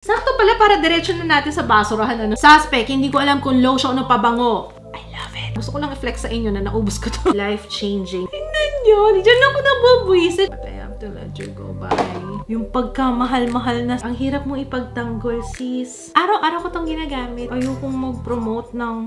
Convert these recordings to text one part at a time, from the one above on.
Sakto pala para diretso na natin sa basurahan. Suspect, hindi ko alam kung lotion o pabango. I love it. Gusto ko lang i-flex sa inyo na naubos ko to. Life-changing. Tingnan nyo. Diyan ako nababuisit. But I have to let you go by. Yung pagkamahal-mahal na. Ang hirap mong ipagtanggol, sis. Araw-araw ko tong ginagamit. Ayokong mag-promote ng...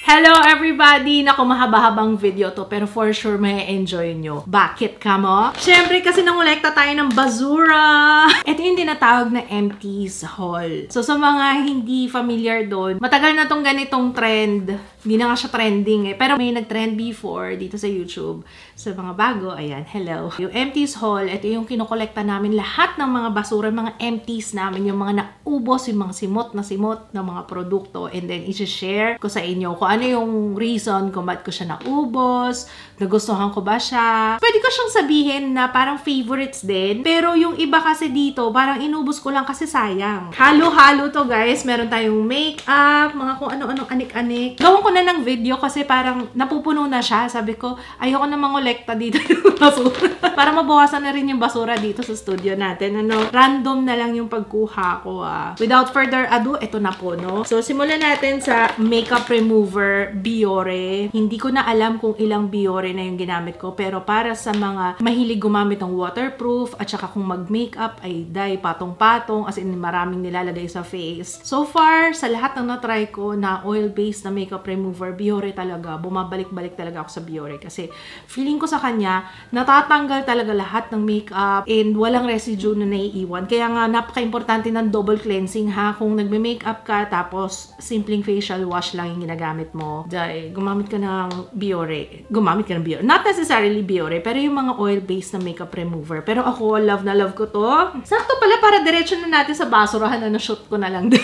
Hello everybody! Naku, mahaba-habang video to pero for sure may enjoy nyo. Bakit ka mo? Siyempre kasi nangolekta tayo ng basura! Ito yung tinatawag na empties haul. So sa mga hindi familiar doon, matagal na tong ganitong trend. Hindi na nga siya trending eh. Pero may nag-trend before dito sa YouTube. Sa mga bago, ayan, hello. Yung empties haul, ito yung kinokolekta namin lahat ng mga basura, mga empties namin, yung mga naubos, yung mga simot na mga produkto. And then, i-share ko sa inyo kung ano yung reason kung ba't ko siya naubos, nagustuhan ko ba siya. Pwede ko siyang sabihin na parang favorites din. Pero yung iba kasi dito, parang inubos ko lang kasi sayang. Halo-halo to guys. Meron tayong makeup, mga kung ano-anong anik-anik. Gawin ko na ng video kasi parang napupuno na siya. Sabi ko, ayoko na mangolekta dito yung basura. Para mabawasan na rin yung basura dito sa studio natin. Random na lang yung pagkuha ko. Without further ado, ito na po, no? So, simulan natin sa makeup remover Biore. Hindi ko na alam kung ilang Biore na yung ginamit ko. Pero para sa mga mahilig gumamit ng waterproof at saka kung mag-makeup ay dahil patong-patong as in maraming nilalagay sa face. So far, sa lahat ng na-try ko na oil-based na makeup remover, Biore talaga. Bumabalik-balik talaga ako sa Biore kasi feeling ko sa kanya, natatanggal talaga lahat ng makeup and walang residue na naiiwan. Kaya nga, napaka-importante ng double cleansing ha. Kung nagme-makeup ka tapos simpleng facial wash lang yung ginagamit mo. Dahil gumamit ka ng Biore. Gumamit ka ng Biore. Not necessarily Biore, pero yung mga oil-based na makeup remover. Pero ako, love na love ko to. Sakto pala para diretso na natin sa basurahan. Shoot ko na lang din.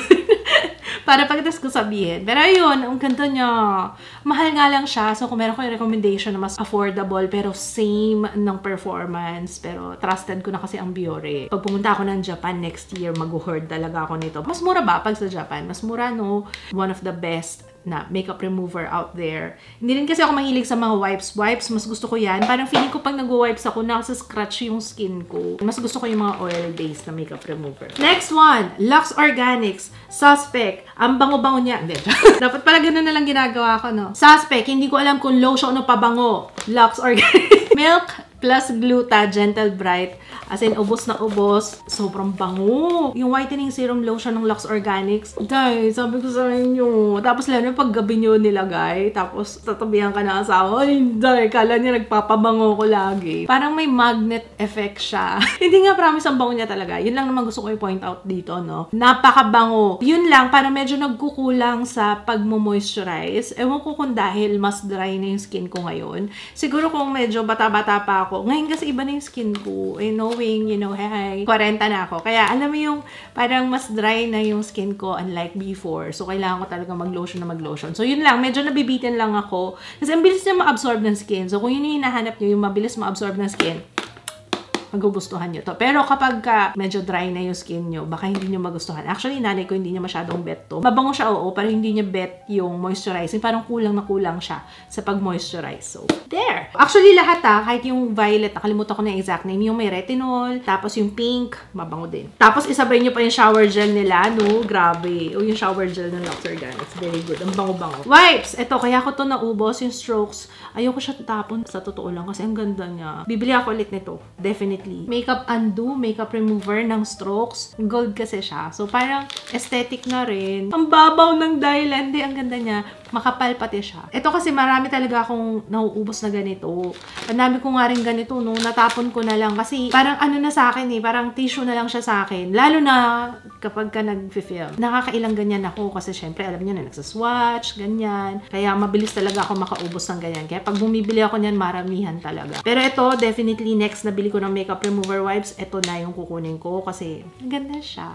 Para pagkatapos ko sabihin. Pero ayun, ang ganda niya. Mahal nga lang siya. So, kung meron ko yung recommendation na mas affordable, pero same ng performance. Pero trusted ko na kasi ang Biore. Pag pumunta ako ng Japan next year, mag-hoard talaga ako nito. Mas mura ba pag sa Japan? Mas mura, no? One of the best na makeup remover out there. Hindi rin kasi ako mahilig sa mga wipes. Mas gusto ko yan. Parang feeling ko pag nag-wipes ako, nasa-scratch yung skin ko. Mas gusto ko yung mga oil-based na makeup remover. Next one, Lux Organics Suspect. Ang bango-bango niya. Dapat pala ganun na lang ginagawa ko, no? Suspect, hindi ko alam kung lotion o pabango. Lux Organics. Milk plus Gluta Gentle Bright. As in, ubos na ubos. Sobrang bango. Yung whitening serum lotion ng Lux Organics. Guys, sabi ko sa inyo. Tapos lalo pag gabi nyo nilagay. Tapos tatabihan ka na asawa. Ay, hindi. Kala niya nagpapabango ko lagi. Parang may magnet effect siya. Hindi nga promise ang bango niya talaga. Yun lang naman gusto ko i-point out dito, no? Napakabango. Yun lang, parang medyo nagkukulang sa pagmo-moisturize. Ewan ko kung dahil mas dry na yung skin ko ngayon. Siguro kung medyo bata-bata pa ako. Ngayon kasi iba na yung skin ko. Knowing, you know, hey, 40 na ako. Kaya alam mo yung parang mas dry na yung skin ko unlike before. So, kailangan ko talaga mag-lotion na mag-lotion. So, yun lang. Medyo nabibitin lang ako. Kasi ang bilis niya ma-absorb ng skin. So, kung yun yung hinahanap nyo, yung mabilis ma-absorb ng skin, magugustuhan nyo to. Pero kapag medyo dry na yung skin nyo, baka hindi nyo magustuhan. Actually, nanay ko hindi niya masyadong bet to. Mabango siya, oo, pero hindi niya bet yung moisturizing. Parang kulang na kulang siya sa pag-moisturize. So, there! Actually, lahat kahit yung violet, nakalimutan ko na yung exact name, yung may retinol, tapos yung pink, mabango din. Tapos, isabay nyo pa yung shower gel nila, no? Grabe. O, yung shower gel ng Lux Organics. Very good. Ang bango-bango. Wipes! Ito, kaya ko to naubos, yung Strokes. Ayoko siya tapon sa totoo lang kasi ang ganda niya. Bibili ako ulit nito. Definitely. Makeup Undo, makeup remover ng Strokes. Gold kasi siya. So, parang aesthetic na rin. Ang babaw ng Dylan. Hindi, ang ganda niya. Makapal pati siya. Ito kasi marami talaga akong nauubos na ganito. Ang dami ko nga rin ganito, no? Natapon ko na lang kasi parang ano na sa akin eh. Parang tissue na lang siya sa akin. Lalo na kapag ka nag-film. Nakakailang ganyan ako kasi syempre alam niyo na nagsaswatch, ganyan. Kaya mabilis talaga ako makaubos ng ganyan. Kaya pag bumibili ako niyan, maramihan talaga. Pero ito, definitely next na bili ko ng makeup remover wipes, ito na yung kukunin ko kasi maganda siya.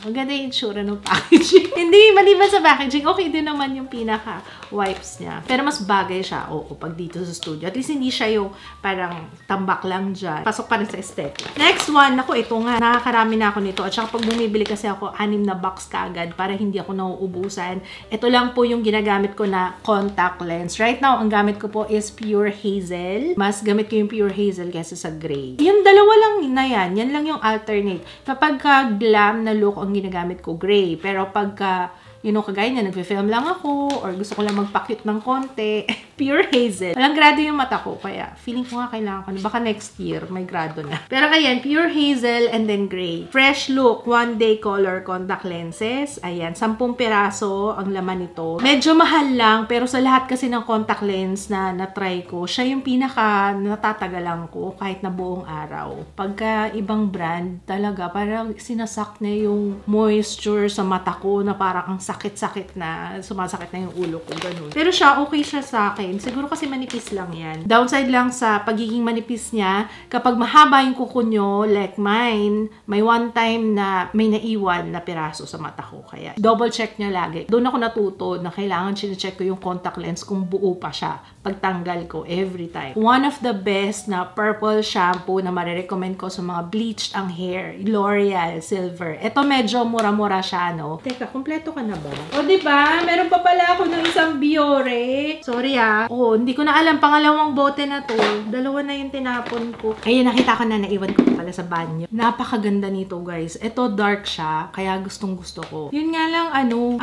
Maganda yung itsura ng packaging. Hindi, maliban sa packaging, okay din naman yung pinaka wipes niya. Pero mas bagay siya, pag dito sa studio. At least hindi siya yung parang tambak lang dyan. Pasok pa rin sa aesthetic. Next one, ako ito nga. Nakakarami na ako nito. At saka pag bumibili kasi ako, 6 na box kaagad para hindi ako nauubusan. Ito lang po yung ginagamit ko na contact lens. Right now, ang gamit ko po is Pure Hazel. Mas gamit ko yung Pure Hazel kaysa sa gray. Yung dalawa lang na yan. Yan lang yung alternate. Kapag glam na look ang ginagamit ko, gray. Pero pagka kagaya niya, nagpe-film lang ako or gusto ko lang magpa-cute ng konti, Pure Hazel. Walang grado yung mata ko, kaya feeling ko nga kailangan ko na. Baka next year, may grado na. Pero ayan, Pure Hazel and then gray. Fresh look, 1-day color contact lenses. Ayan, 10 piraso ang laman nito. Medyo mahal lang, pero sa lahat kasi ng contact lens na na-try ko, siya yung pinaka natatagalan ko kahit na buong araw. Pagka ibang brand, talaga, parang sinasak na yung moisture sa mata ko na parang ang sakit-sakit na, sumasakit na yung ulo ko, ganun. Pero siya, okay siya sa akin. Siguro kasi manipis lang yan. Downside lang sa pagiging manipis niya, kapag mahaba yung kuko nyo, like mine, may one time na may naiwan na piraso sa mata ko. Kaya, double check nyo lagi. Doon ako natuto na kailangan sinecheck ko yung contact lens kung buo pa siya pagtanggal ko every time. One of the best na purple shampoo na marirecommend ko sa mga bleached ang hair, L'Oreal Silver. Ito medyo mura-mura siya, no? Teka, kumpleto ka na ba? O, diba? Meron pa pala ako ng isang Biore. Sorry, hindi ko na alam. Pangalawang bote na to. Dalawa na yung tinapon ko. Ayun, nakita ko na. Naiwan ko pala sa banyo. Napakaganda nito, guys. Ito, dark siya. Kaya gustong-gusto ko. Yun nga lang,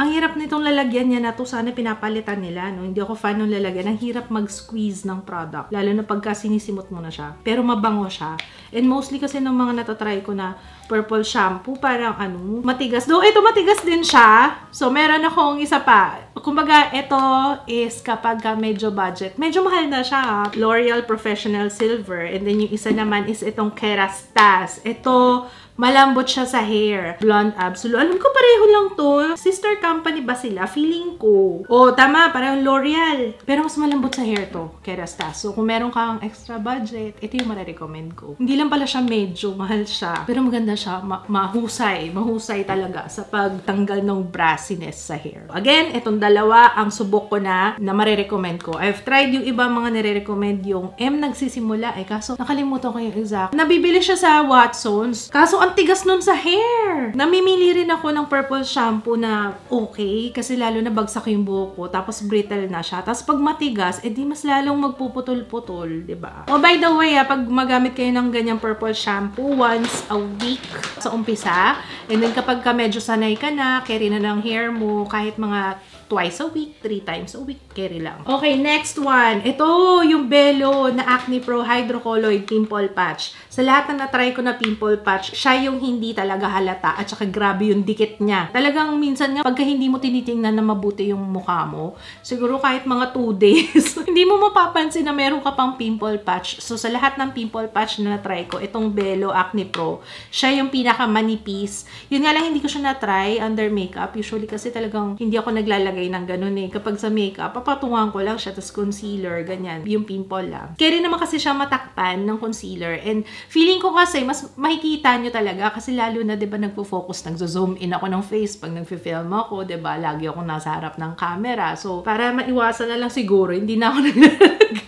ang hirap nitong lalagyan niya na to. Sana pinapalitan nila, no? Hindi ako fan ng lalagyan. Ang hirap mag-squeeze ng product. Lalo na pagka sinisimot mo na siya. Pero mabango siya. And mostly kasi ng mga natatry ko na purple shampoo, parang matigas. Though, ito matigas din siya. So, meron akong isa pa. Kumbaga, ito is kapag medyo budget. Medyo mahal na siya. L'Oreal Professional Silver. And then, yung isa naman is itong Kerastase. Ito, malambot siya sa hair. Blonde Absolute. Alam ko pareho lang to. Sister company ba sila? Feeling ko. Tama. Parang L'Oreal. Pero mas malambot sa hair to. Kerastase. So, kung meron kang extra budget, ito yung marirecommend ko. Hindi lang pala siya medyo. Mahal siya. Pero maganda siya. Mahusay. Mahusay talaga sa pagtanggal ng brassiness sa hair. Again, itong dalawa ang subok ko na marirecommend ko. I've tried yung iba mga nire-recommend yung nagsisimula. Kaso nakalimutan ko yung exact. Nabibili siya sa Watsons. Kaso ang tigas nun sa hair. Namimili rin ako ng purple shampoo na okay. Kasi lalo na bagsak yung buhok ko. Tapos brittle na siya. Tapos pag matigas, di mas lalong magpuputol-putol. Diba? By the way, pag magamit kayo ng ganyang purple shampoo, once a week sa umpisa. And then kapag medyo sanay ka na, carry na ng hair mo, kahit mga twice a week, 3 times a week, carry lang. Okay, next one. Ito, yung Belo na Acne Pro Hydrocolloid Pimple Patch. Sa lahat na na-try ko na pimple patch, siya yung hindi talaga halata at saka grabe yung dikit niya. Talagang minsan nga, pagka hindi mo tinitingnan na mabuti yung mukha mo, siguro kahit mga 2 days, hindi mo mapapansin na meron ka pang pimple patch. So, sa lahat ng pimple patch na na-try ko, itong Belo Acne Pro, siya yung pinaka-manipis. Yun nga lang, hindi ko siya na-try under makeup. Usually kasi talagang hindi ako naglalagay ng ganun Kapag sa makeup, papatungan ko lang siya, tapos concealer, ganyan. Yung pimple lang. Kaya rin naman kasi siya matakpan ng concealer. And feeling ko kasi, mas makikita nyo talaga. Kasi lalo na, diba, nagpo-focus, nagzo-zoom in ako ng face pag nagfi-film ako, diba, lagi ako nasa harap ng camera. So, para maiwasan na lang siguro, hindi na ako naglalagay.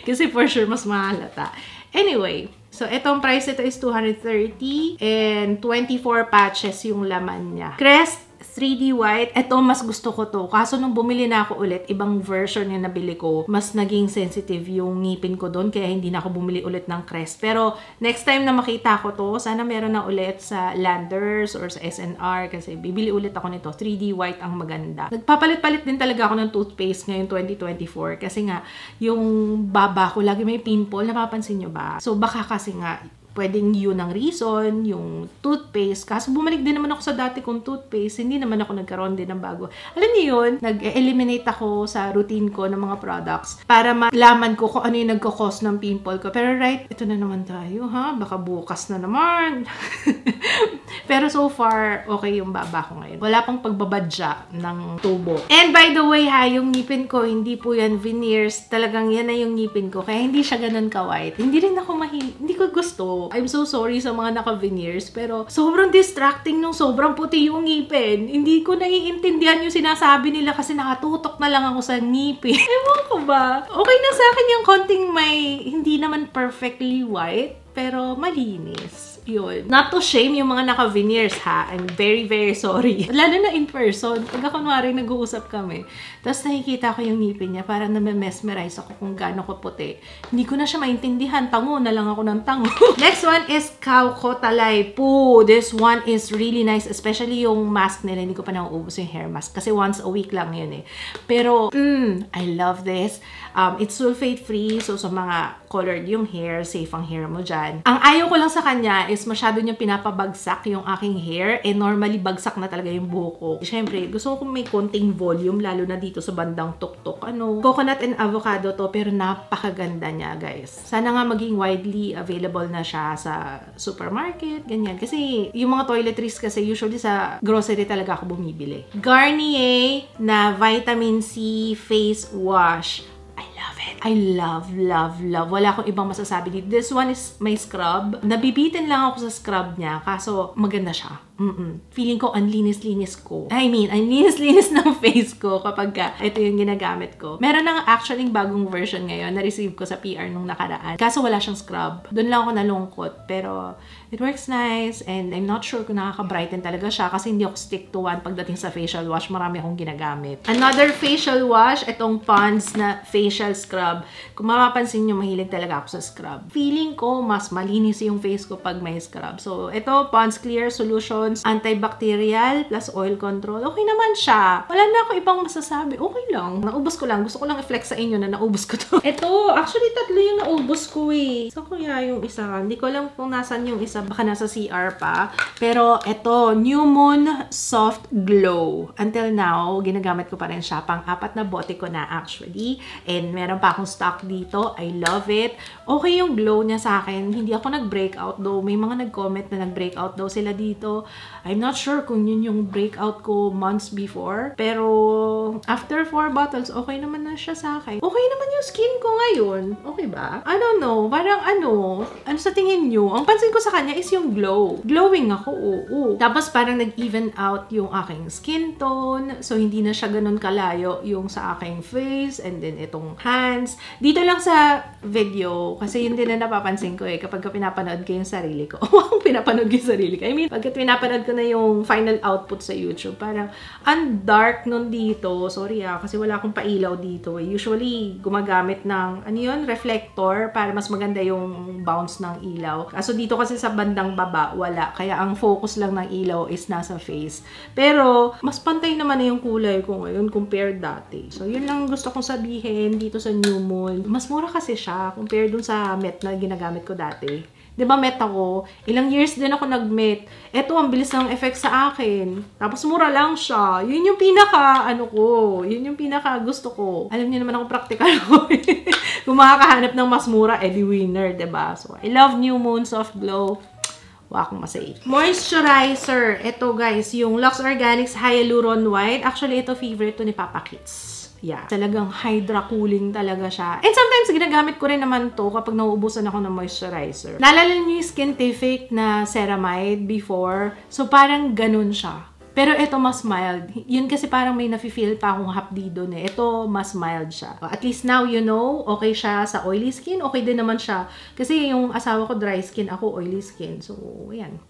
Kasi for sure, mas mahalata. Anyway, so, itong price ito is $230 and 24 patches yung laman niya. Crest 3D white. Ito, mas gusto ko to. Kaso nung bumili na ako ulit, ibang version yung nabili ko, mas naging sensitive yung ngipin ko doon, kaya hindi na ako bumili ulit ng Crest. Pero, next time na makita ko to, sana meron na ulit sa Landers or sa SNR, kasi bibili ulit ako nito. 3D white ang maganda. Nagpapalit-palit din talaga ako ng toothpaste ngayon 2024, kasi nga, yung baba ko, lagi may pimple, napapansin nyo ba? So, baka kasi nga, pwedeng yun ang reason, yung toothpaste. Kaso bumalik din naman ako sa dati kong toothpaste, hindi naman ako nagkaroon din ng bago. Alam niyo yun, nag-eliminate ako sa routine ko ng mga products para malaman ko kung ano yung nagkakos ng pimple ko. Pero right, ito na naman tayo, ha? Baka bukas na naman. Pero so far, okay yung baba ko ngayon. Wala pang pagbabadya ng tubo. And by the way ha, yung ngipin ko, hindi po yan veneers. Talagang yan na yung ngipin ko. Kaya hindi siya ganun ka-white. Hindi rin ako hindi ko gusto. I'm so sorry sa mga naka-veneers. Pero sobrang distracting nung sobrang puti yung ngipin. Hindi ko naiintindihan yung sinasabi nila kasi nakatutok na lang ako sa ngipin. Ewan ko ba? Okay na sa akin yung konting may hindi naman perfectly white. Pero malinis. Yun. Not to shame yung mga naka-veneers ha. I'm very, very sorry. Lalo na in person. Pag kunwari nag-uusap kami, tapos nakikita ko yung ngipin niya, parang na-mesmerize ako kung gaano ko puti. Hindi ko na siya maintindihan. Tango na lang ako ng tango. Next one is Kauko Talay Po. This one is really nice. Especially yung mask nila. Hindi ko pa nauubos yung hair mask. Kasi once a week lang yun eh. Pero, I love this. It's sulfate free. So, sa mga colored yung hair, safe ang hair mo dyan. Ang ayaw ko lang sa kanya is masyado niyang pinapabagsak yung aking hair. And normally, bagsak na talaga yung buhok ko. Siyempre, gusto ko may konting volume, lalo na dito sa bandang tuktok. Coconut and avocado to, pero napakaganda niya, guys. Sana nga maging widely available na siya sa supermarket, ganyan. Kasi yung mga toiletries kasi usually sa grocery talaga ako bumibili. Garnier na Vitamin C Face Wash. I love it. I love, love, love. Wala akong ibang masasabi dito. This one is my scrub. Nabibitin lang ako sa scrub niya. Kaso, maganda siya. Feeling ko, ang linis-linis ko. I mean, ang linis-linis ng face ko kapag ito yung ginagamit ko. Meron na actually bagong version ngayon. Na-receive ko sa PR nung nakaraan. Kaso wala siyang scrub. Doon lang ako nalungkot. Pero, it works nice. And I'm not sure kung nakaka-brighten talaga siya. Kasi hindi ako stick to one pagdating sa facial wash. Marami akong ginagamit. Another facial wash. Itong Pond's na facial scrub. Kung mapapansin nyo, mahilig talaga ako sa scrub. Feeling ko, mas malinis yung face ko pag may scrub. So, ito, Pond's Clear Solutions antibacterial plus oil control. Okay naman siya. Wala na ako ibang masasabi. Okay lang. Naubos ko lang. Gusto ko lang i-flex sa inyo na naubos ko to. Ito, actually, tatlo yung naubos ko eh. So, kaya yung isa. Hindi ko alam kung nasan yung isa. Baka nasa CR pa. Pero, ito, New Moon Soft Glow. Until now, ginagamit ko pa rin siya. Pang-apat na bote ko na actually. And meron pa akong stock dito. I love it. Okay yung glow niya sa akin. Hindi ako nag-breakout though. May mga nag-comment na nag-breakout daw sila dito. I'm not sure kung yun yung breakout ko months before. Pero, after 4 bottles, okay naman na siya sa akin. Okay naman yung skin ko ngayon. Okay ba? I don't know. Parang ano sa tingin nyo? Ang pansin ko sa kanya is yung glow. Glowing ako, oo. Tapos parang nag-even out yung aking skin tone. So, hindi na siya ganun kalayo yung sa aking face. And then, itong hands. Dito lang sa video, kasi yun din na napapansin ko eh, kapag pinapanood ko yung sarili ko. Pinapanood ko yung sarili ko. I mean, pagkat pinapanood ko na yung final output sa YouTube, parang ang dark nun dito. Sorry kasi wala akong pailaw dito. Usually, gumagamit ng, reflector para mas maganda yung bounce ng ilaw. Kaso dito kasi sa bandang baba, wala. Kaya ang focus lang ng ilaw is nasa face. Pero, mas pantay naman na yung kulay ko ngayon compared dati. So, yun lang gusto kong sabihin dito sa New Moon. Mas mura kasi siya compared dun sa matte na ginagamit ko dati. Diba met ako? Ilang years din ako nag-met. Eto, ang bilis ng effect sa akin. Tapos mura lang siya. Yun yung pinaka, yun yung pinaka gusto ko. Alam niyo naman ako practical ko. Kung makakahanap ng mas mura, edi winner, diba? So, I love New Moon Soft Glow. Wakong masay. Moisturizer. Ito guys, yung Lux Organics Hyaluron White. Actually, ito favorite to ni Papa Kids. Yeah. Talagang hydra cooling talaga siya. And sometimes, ginagamit ko rin naman to kapag nauubusan ako ng moisturizer. Naalala niyo yung Skintific na ceramide before? So, parang ganun siya. Pero ito mas mild. Yun kasi parang may nafe-feel pa akong hapdi doon eh. Ito mas mild siya. At least now you know, okay siya sa oily skin. Okay din naman siya. Kasi yung asawa ko dry skin, ako oily skin. So, ayan.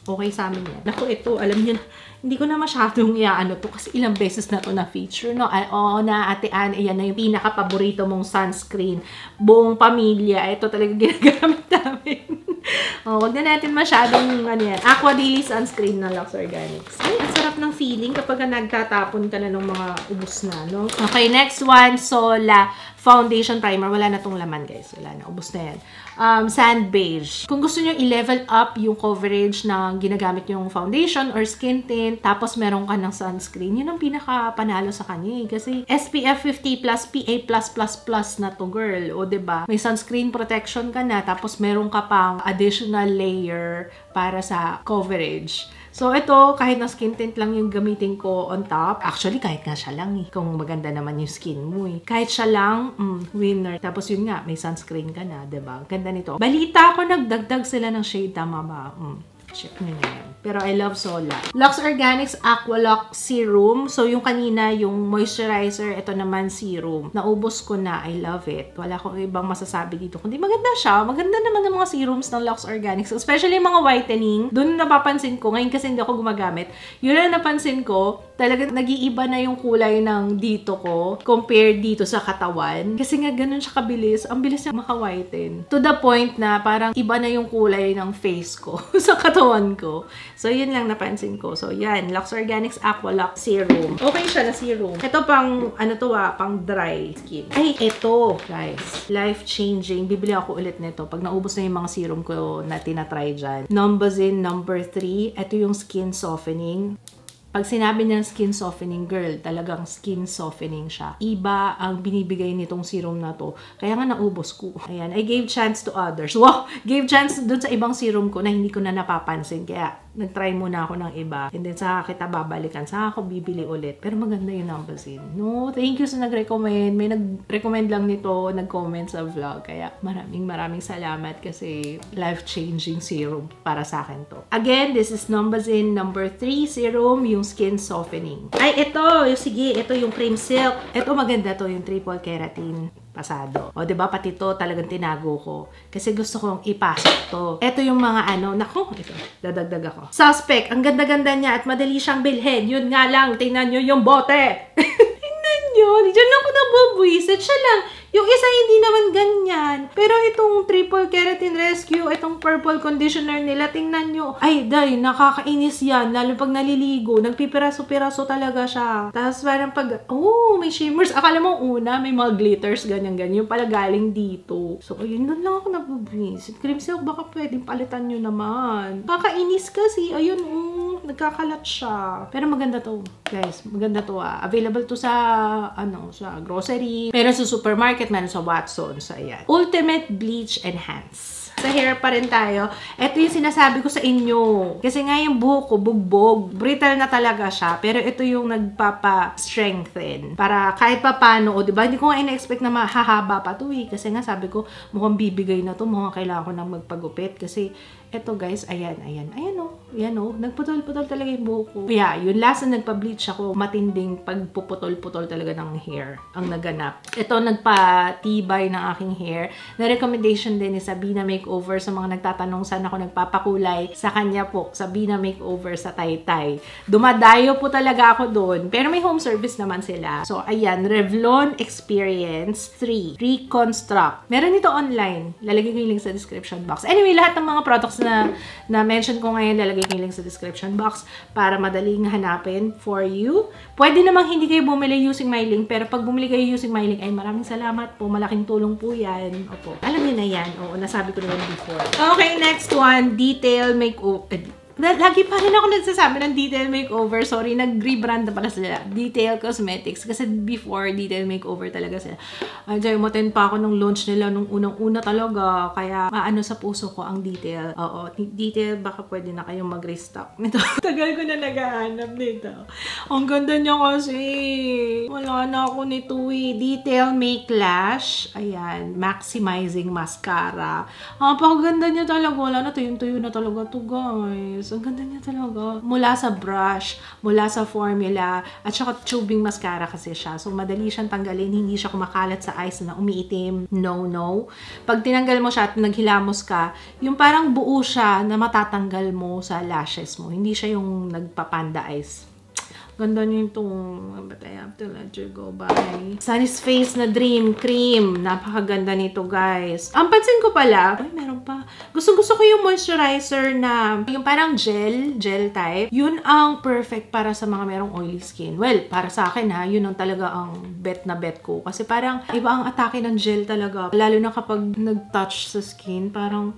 Okay sa amin yan. Naku, ito, alam niyo, hindi ko na masyadong to kasi ilang beses na to na feature, no? Oo na, Ate Anne, yan na yung pinaka-paborito mong sunscreen. Buong pamilya, ito talaga ginagamit namin. Wag na natin masyadong, Aqua Daily Sunscreen na Lux Organics. Ay, ang sarap ng feeling kapag nagtatapon ka na ng mga ubos na, no? Okay, next one, Sola foundation primer. Wala na tong laman, guys. Wala na. Ubus na yan. Sand beige. Kung gusto nyo i-level up yung coverage na ginagamit yung foundation or skin tint, tapos meron ka ng sunscreen, yun ang pinaka-panalo sa kanya. Kasi SPF 50+, PA+++ na to, girl. O, diba? May sunscreen protection ka na, tapos meron ka pang additional layer para sa coverage. So, ito, kahit na skin tint lang yung gamitin ko on top. Actually, kahit nga siya lang eh. Kung maganda naman yung skin mo eh. Kahit siya lang, winner. Tapos yun nga, may sunscreen ka na, diba? Ganda nito. Balita ko, nagdagdag sila ng shade. Tama ba? Check nyo na yan. Pero I love Sola. Lux Organics Aqualock Serum. So, yung kanina, yung moisturizer, ito naman serum. Naubos ko na. I love it. Wala akong ibang masasabi dito. Kundi maganda siya. Maganda naman ang mga serums ng Lux Organics. Especially yung mga whitening. Doon napapansin ko. Ngayon kasi hindi ako gumagamit. Yun na napansin ko. Talagang nag-iiba na yung kulay ng dito ko compared dito sa katawan. Kasi nga ganun siya kabilis. Ang bilis niya maka-whiten. To the point na parang iba na yung kulay ng face ko sa katawan ko. So, yun lang napansin ko. So, yan. Lux Organics Aqualock Serum. Okay siya na serum. Ito pang, ano to pang dry skin. Ay, ito, guys. Life-changing. Bibili ako ulit nito. Pag naubos na yung mga serum ko na tinatry dyan. Numbuzin number 3. Ito yung skin softening. Pag sinabi niya skin softening, girl, talagang skin softening siya. Iba ang binibigay nitong serum na to. Kaya nga naubos ko. Ayan, I gave chance to others. Wow! Gave chance dun sa ibang serum ko na hindi ko na napapansin. Kaya, nag-try muna ako ng iba. And then, saka kita babalikan. Saka ako bibili ulit. Pero maganda yung Numbuzin. No, thank you sa nag-recommend. May nag-recommend lang nito, nag-comment sa vlog. Kaya, maraming salamat kasi life-changing serum para sa akin to. Again, this is Numbuzin number 3 serum, yung skin softening. Ay, ito! Sige, ito yung cream silk. Ito maganda to, yung triple keratin pasado. O, diba? Pati to talagang tinago ko. Kasi gusto kong ipasok to. Ito yung mga naku, ito. Dadagdag ako. Suspect. Ang ganda-ganda niya at madali siyang bilhin. Yun nga lang. Tingnan nyo yung bote. Tingnan nyo. Diyan ako nabubwisit. Siya lang. Yung isa hindi naman ganyan. Pero itong Triple Keratin Rescue, itong purple conditioner nila, tingnan nyo. Ay, day, nakakainis yan. Lalo pag naliligo, nagpipiraso-piraso talaga siya. Tapos parang pag, may shimmers. Akala mo una, may mga glitters, ganyan-ganyan. Yung pala galing dito. So, ayun, doon lang ako nabubwisit. Cream silk, baka pwedeng palitan nyo naman. Kakainis kasi. Ayun, nagkakalat siya. Pero maganda to, guys. Maganda to, Available to sa, sa grocery. Pero sa supermarket, meron sa Watsons. Ayan. Ultimate Bleach Enhance. Sa hair pa rin tayo. Ito yung sinasabi ko sa inyo. Kasi nga yung buhok ko, bugbog. Brittle na talaga siya. Pero ito yung nagpapa-strengthen. Para kahit pa paano, diba? Hindi ko nga ina-expect na mahahaba pa to eh. Kasi nga sabi ko, mukhang bibigay na to. Mukhang kailangan ko nang magpagupit. Kasi eto guys, ayan. Ayan nagputol-putol talaga yung buhok ko. Kaya, yun last na nagpa-bleach ako, matinding pagpuputol-putol talaga ng hair ang naganap. Ito, nagpatibay ng aking hair. Na-recommendation din ni Sabina Makeover sa mga nagtatanong saan ako nagpapakulay. Sa kanya po, Sabina Makeover sa Taytay. Dumadayo po talaga ako doon. Pero may home service naman sila. So, ayan, Revlon Experience 3 Reconstruct. Meron ito online. Lalagay ko yung link sa description box. Anyway, lahat ng mga products na mention ko ngayon, lalagay ko yung link sa description box para madaling hanapin for you. Pwede namang hindi kayo bumili using my link, pero pag bumili kayo using my link, ay maraming salamat po. Malaking tulong po yan. Opo. Alam niyo na yan. Oo, nasabi ko naman before. Okay, next one. Detail Makeover. Lagi pa rin ako nagsasabi ng Detail Makeover. Sorry, nag-rebrand na pala sila. Detail Cosmetics. Kasi before, Detail Makeover talaga sila. Ay, umattend pa ako nung launch nila nung unang-una talaga. Kaya, sa puso ko ang Detail. Oo, Detail, baka pwede na kayong mag-restock nito. Tagal ko na naghahanap nito. Ang ganda niya kasi. Wala na ako nito eh. Detail Make Lash. Ayan, Maximizing Mascara. Pakaganda niya talaga. Wala na, tuyo na talaga to, guys. Ang ganda niya talaga. Mula sa brush, mula sa formula, at saka tubing mascara kasi siya. So, madali siyang tanggalin. Hindi siya kumakalat sa eyes na umiitim. No. Pag tinanggal mo siya at naghilamos ka, yung parang buo siya na matatanggal mo sa lashes mo. Hindi siya yung nagpapanda eyes. Ganda niyo itong, but I have to let you go by. Sunny's Face na Dream Cream. Napakaganda nito, guys. Ang pansin ko pala, ay, meron pa. Gusto ko yung moisturizer na, yung parang gel type. Yun ang perfect para sa mga merong oily skin. Well, para sa akin ha, yun ang talaga ang bet na bet ko. Kasi parang iba ang atake ng gel talaga. Lalo na kapag nag-touch sa skin, parang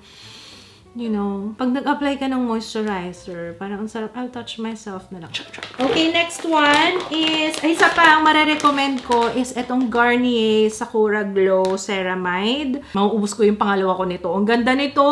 you know, pag nag-apply ka ng moisturizer, parang ang sarap, I'll touch myself na lang. Okay, next one is, ay, isa pa ang marirecommend ko is itong Garnier Sakura Glow Ceramide. Mauubos ko yung pangalawa ko nito. Ang ganda nito!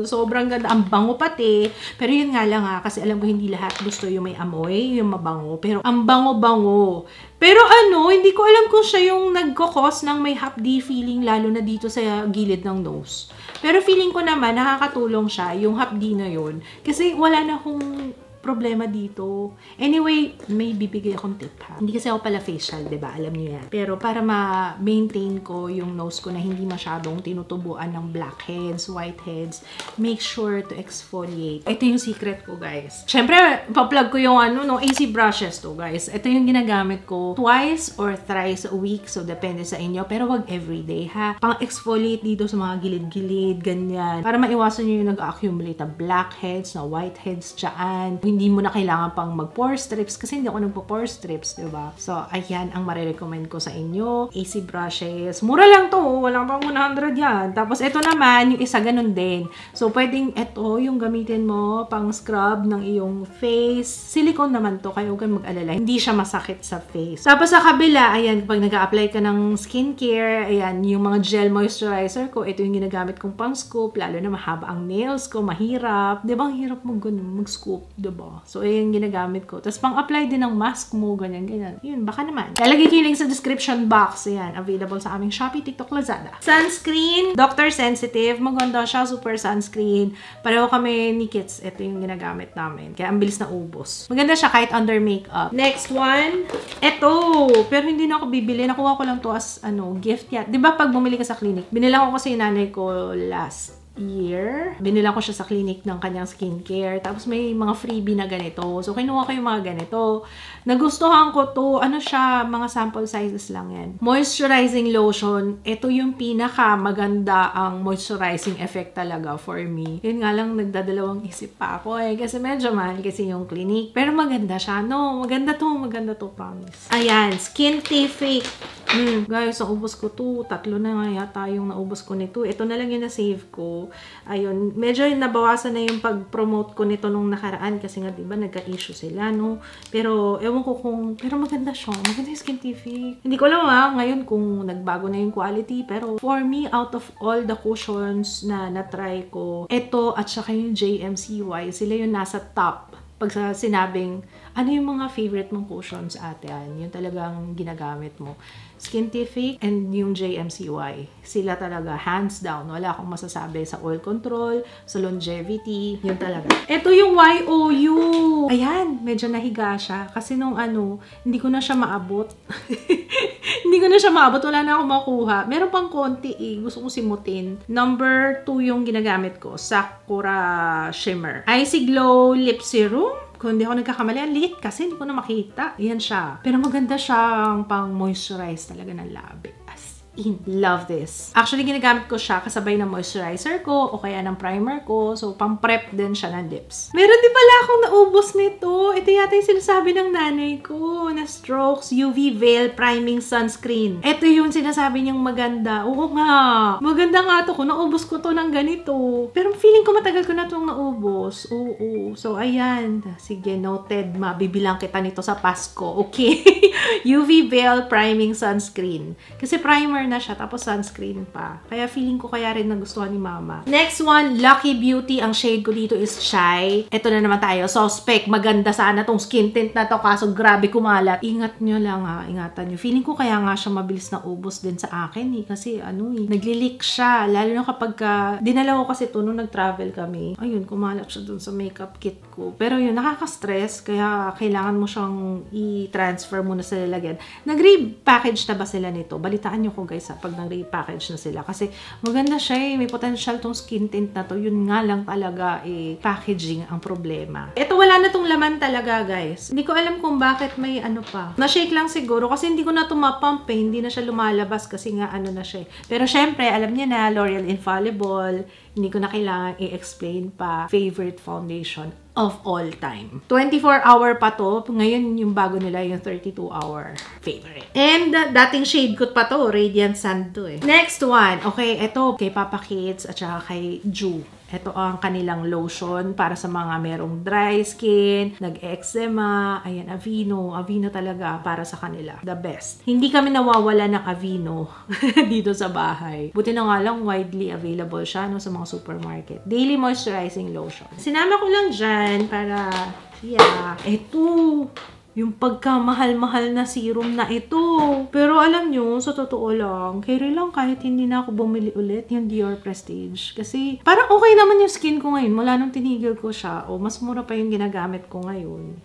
Sobrang ganda. Ang bango pati. Pero yun nga lang ha, kasi alam ko hindi lahat gusto yung may amoy, yung mabango. Pero ang bango-bango. Pero ano, hindi ko alam kung siya yung nagkakos ng may hapdi feeling, lalo na dito sa gilid ng nose. Pero feeling ko naman, nakakatulong siya, yung hapdi na yun. Kasi wala na akong problema dito. Anyway, may bibigay akong tip ha. Hindi kasi ako pala facial, diba? Alam niyo yan. Pero para ma-maintain ko yung nose ko na hindi masyadong tinutubuan ng blackheads, whiteheads, make sure to exfoliate. Ito yung secret ko, guys. Siyempre, pa-plug ko yung AC brushes to, guys. Ito yung ginagamit ko twice or thrice a week. So, depende sa inyo. Pero wag everyday, ha? Pang-exfoliate dito sa mga gilid-gilid, ganyan. Para maiwasan nyo yung nag-accumulate na blackheads, na whiteheads dyan. Hindi mo na kailangan pang mag-pore strips kasi hindi ako nagpo-pore strips, diba? So, ayan ang marirecommend ko sa inyo. AC brushes. Mura lang to. Walang pang 100 yan. Tapos, ito naman, yung isa ganun din. So, pwedeng ito yung gamitin mo pang scrub ng iyong face. Silicone naman to, kaya huwag kang mag-alala. Hindi siya masakit sa face. Tapos, sa kabila, ayan, pag nag-a-apply ka ng skincare, ayan, yung mga gel moisturizer ko, ito yung ginagamit kong pang scoop, lalo na mahaba ang nails ko, mahirap. Diba, ang hirap mag-scoop, diba? So, ayan ginagamit ko. Tapos, pang-apply din ng mask mo, ganyan. Yun, baka naman. Lalagay ko yung link sa description box. Ayan, available sa aming Shopee, TikTok, Lazada. Sunscreen, Doctor Sensitive. Maganda siya, super sunscreen. Pareho kami ni Kits. Ito yung ginagamit namin. Kaya, ang bilis na ubos. Maganda siya kahit under makeup. Next one, ito. Pero hindi na ako bibili. Nakuha ko lang to as, gift yan. Diba, pag bumili ka sa clinic, binilang ko kasi yung nanay ko last year. Binilang ko siya sa clinic ng kanyang skincare. Tapos may mga freebie na ganito. So, kinuha ko yung mga ganito. Nagustuhan ko to. Ano siya? Mga sample sizes lang yan. Moisturizing lotion. Ito yung pinaka maganda ang moisturizing effect talaga for me. Yun nga lang, nagdadalawang isip pa ako eh. Kasi medyo mahal kasi yung clinic. Pero maganda siya. No, maganda to, promise. Ayan, Skintific. Guys, naubos ko to. 3 na nga yata yung naubos ko nito. Ito na lang yung na-save ko. Ayun, medyo nabawasan na yung pag-promote ko nito nung nakaraan kasi nga, diba, nagka-issue sila, no? Pero, ewan ko pero maganda siya. Maganda yung Skintific. Hindi ko alam ngayon kung nagbago na yung quality, pero for me, out of all the cushions na na-try ko, ito at saka yung JMCY, sila yung nasa top. Pag sa sinabing, ano yung mga favorite mong cushions, ate? Yung talagang ginagamit mo. Skintific and yung JMCY. Sila talaga, hands down. Wala akong masasabi sa oil control, sa longevity. Yun talaga. Ito yung YOU. Ayan, medyo nahiga siya. Kasi nung hindi ko na siya maabot. Hindi ko na siya maabot. Wala na akong makuha. Meron pang konti eh. Gusto ko simutin. Number 2 yung ginagamit ko. Sakura Shimmer. Icy Glow Lip Serum. Kung hindi ako nagkakamali, ang liit kasi hindi ko na makita. Ayan siya. Pero maganda siyang pang-moisturize talaga ng labi. As in, love this. Actually, ginagamit ko siya kasabay ng moisturizer ko o kaya ng primer ko. So, pang-prep din siya ng lips. Meron din pala akong naubos nito. Ito yata yung sinasabi ng nanay ko na Strokes UV Veil Priming Sunscreen. Ito yung sinasabi niyang maganda. Oo nga. Maganda nga to. Kung naubos ko to ng ganito. Pero feeling ko matagal ko na itong naubos. Oo. So, ayan. Sige, noted. Mabibilang kita nito sa Pasko. Okay. UV Veil Priming Sunscreen. Kasi primer na siya, tapos sunscreen pa. Kaya feeling ko kaya rin nagustuhan ni Mama. Next one, Lucky Beauty. Ang shade ko dito is Shy. Ito na naman tayo. Suspect. Maganda sana tong skin tint na to, kaso grabe kumalat. Ingat nyo lang ha. Ingatan nyo. Feeling ko kaya nga siya mabilis na ubos din sa akin eh. Kasi nagli-leak siya. Lalo na kapag dinala ko kasi to nung nag-travel kami. Ayun, kumalat siya dun sa makeup kit ko. Pero yun, nakaka-stress. Kaya kailangan mo siyang i-transfer muna sa lalagyan. Nag-repackage na ba sila nito? Balitaan nyo ko guys. surprise pag nang-repackage na sila. Kasi maganda siya eh. May potential tong skin tint na to. Yun nga lang talaga eh, packaging ang problema. Ito wala na tong laman talaga guys. Hindi ko alam kung bakit may ano pa. Na-shake lang siguro kasi hindi ko na ito mapump eh. Hindi na siya lumalabas kasi nga ano na siya. Pero syempre, alam niya na, L'Oreal Infallible. Hindi ko na kailangan i-explain pa. Favorite foundation of all time. 24-hour pa to. Ngayon yung bago nila yung 32-hour favorite. And dating shade ko pa to. Radiant Sand to eh. Next one. Okay, ito kay Papa Kids at saka kay Ju. Ito ang kanilang lotion para sa mga merong dry skin, nag-eczema, ayan, Aveeno. Aveeno talaga para sa kanila. The best. Hindi kami nawawala ng Aveeno dito sa bahay. Buti na nga lang widely available siya no, sa mga supermarket. Daily moisturizing lotion. Sinama ko lang dyan para, yeah, ito. Yung pagkamahal-mahal na serum na ito. Pero alam nyo, sa totoo lang, carry lang kahit hindi na ako bumili ulit yung Dior Prestige. Kasi parang okay naman yung skin ko ngayon. Mula nung tinigil ko siya, o mas mura pa yung ginagamit ko ngayon.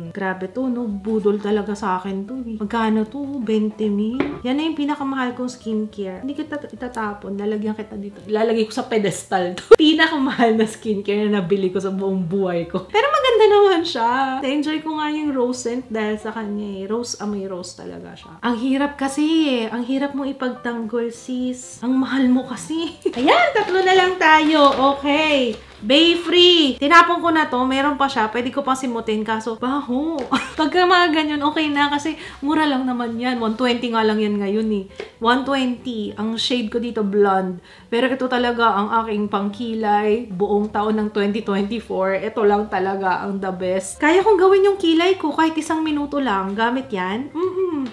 Grabe to, no? Budol talaga sa akin to. Eh. Magkano to? 20 mil? Yan na yung pinakamahal kong skincare. Hindi kita itatapon. Lalagyan kita dito. Lalagay ko sa pedestal to. Pinakamahal na skincare na nabili ko sa buong buhay ko. Pero maganda naman siya. Na-enjoy ko nga yung rose scent dahil sa kanya eh. Rose, amoy rose talaga siya. Ang hirap kasi eh. Ang hirap mo ipagtanggol, sis. Ang mahal mo kasi. Ayan, tatlo na lang tayo. Okay. Bay Free. Tinapon ko na to. Meron pa siya. Pwede ko pang simutin. Kaso, baho. Pagka mga ganyan, okay na. Kasi, mura lang naman yan. 120 nga lang yan ngayon eh. 120. Ang shade ko dito, blonde. Pero ito talaga ang aking pangkilay. Buong taon ng 2024. Ito lang talaga ang the best. Kaya kong gawin yung kilay ko kahit isang minuto lang. Gamit yan.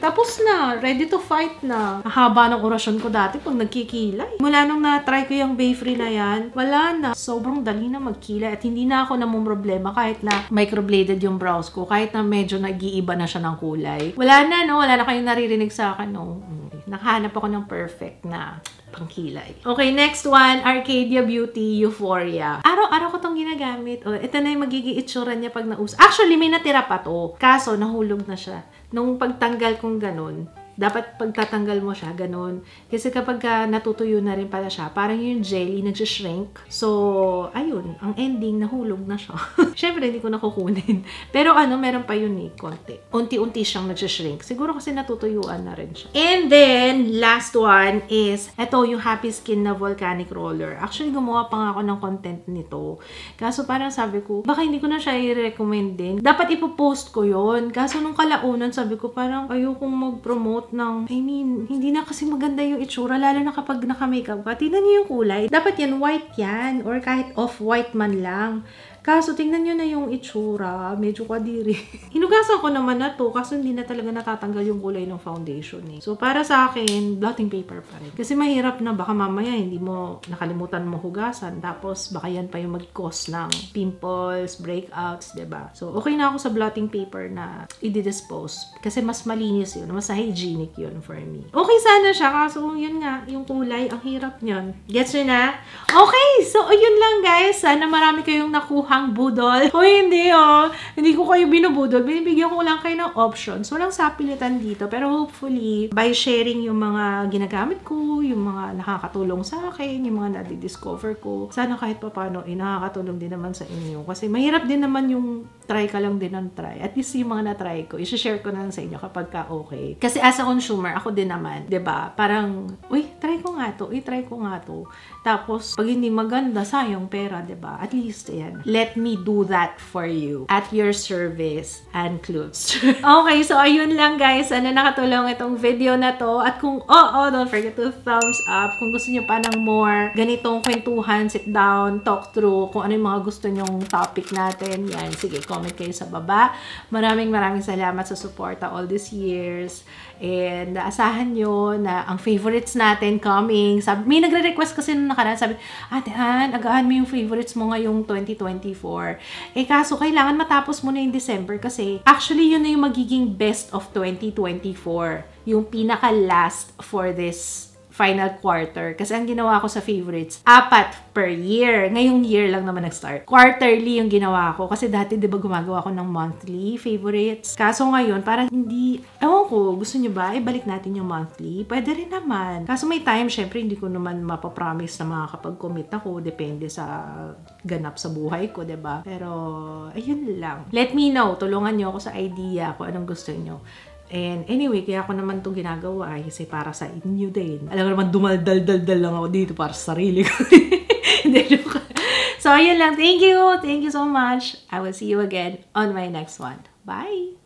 Tapos na. Ready to fight na. Haba ng orasyon ko dati pag nagkikilay. Mula nung na-try ko yung Bay Free na yan, wala na. Sobrang dali na magkilay at hindi na ako namumroblema kahit na microbladed yung brows ko, kahit na medyo nag-iiba na siya ng kulay. Wala na, no? Wala na kayong naririnig sa akin, no? Nakahanap ako ng perfect na pangkilay. Okay, next one, Arcadia Beauty Euphoria. Araw-araw ko tong ginagamit. Oh, ito na yung magiging itsura niya pag naus. Actually, may natira pa to. Kaso, nahulog na siya. Nung pagtanggal kong ganun, dapat pagtatanggal mo siya, ganun. Kasi kapag natutuyo na rin pala siya, parang yung jelly nagsishrink. So, ayun, ang ending, nahulog na siya. Syempre, hindi ko nakukunin. Pero ano, meron pa yun eh, konti. Unti-unti siyang nagsishrink. Siguro kasi natutuyuan na rin siya. And then, last one is, ito yung Happy Skin na Volcanic Roller. Actually, gumawa pa nga ako ng content nito. Kaso parang sabi ko, baka hindi ko na siya i-recommend din. Dapat ipopost ko yon. Kaso nung kalaunan, sabi ko, parang ayokong mag-promote ng, hindi na kasi maganda yung itsura, lalo na kapag naka-makeup ka. Tingnan niyo yung kulay. Dapat yan, white yan. Or kahit off-white man lang. Kaso, tingnan nyo na yung itsura. Medyo kadiri. Hinugasan ko naman na to. Kaso, hindi na talaga natatanggal yung kulay ng foundation eh. So, para sa akin, blotting paper pa rin. Kasi mahirap na. Baka mamaya, hindi mo nakalimutan mo hugasan. Tapos, baka yan pa yung mag-cause ng pimples, breakouts, diba? So, okay na ako sa blotting paper na i-dispose. Kasi mas malinis yun. Mas hygienic yun for me. Okay sana siya. Kaso, yun nga, yung kulay, ang hirap nyon. Gets nyo na? Okay! So, yun lang guys. Sana marami kayong nakuha ang budol. O hindi oh. Hindi ko kayo binubudol. Binibigyan ko lang kayo ng options. Walang sapilitan dito. Pero hopefully, by sharing yung mga ginagamit ko, yung mga nakakatulong sa akin, yung mga nadi-discover ko, sana kahit pa paano, nakakatulong din naman sa inyo. Kasi mahirap din naman yung try ka lang din ng try. At least yung mga na-try ko, i-share ko na lang sa inyo kapag ka okay. Kasi as a consumer, ako din naman, 'di ba? Parang, uy, try ko nga to. Try ko nga to. Tapos, pag hindi maganda, sayang pera, 'di ba? At least, yan. Let me do that for you. At your service and clothes. Okay, so ayun lang guys. Sana nakatulong itong video na to. At kung, don't forget to thumbs up. Kung gusto niyo pa ng more ganitong kwentuhan, sit down, talk through, kung ano yung mga gusto nyong topic natin, yan. Sige, comment kayo sa baba. Maraming salamat sa suporta all these years. And asahan nyo na ang favorites natin coming. May nagre-request kasi nung nakaraan, sabi, Ate Han, agahan mo yung favorites mo ngayong 2024. Kaso kailangan matapos mo na yung December kasi actually yun na yung magiging best of 2024. Yung pinaka-last for this final quarter. Kasi ang ginawa ko sa favorites, 4 per year. Ngayong year lang naman nag-start. Quarterly yung ginawa ko. Kasi dati, di ba, gumagawa ko ng monthly favorites. Kaso ngayon, parang hindi, ewan ko, gusto nyo ba? Ibalik natin yung monthly. Pwede rin naman. Kaso may time, syempre, hindi ko naman mapapromise na makakapag-commit ako. Depende sa ganap sa buhay ko, di ba? Pero, ayun lang. Let me know. Tulungan nyo ako sa idea kung anong gusto nyo. And anyway, kaya ako naman itong ginagawa kasi para sa inyo din. Alam mo naman, dumaldal-dal-dal lang ako dito para sa sarili ko. So, ayun lang. Thank you. Thank you so much. I will see you again on my next one. Bye!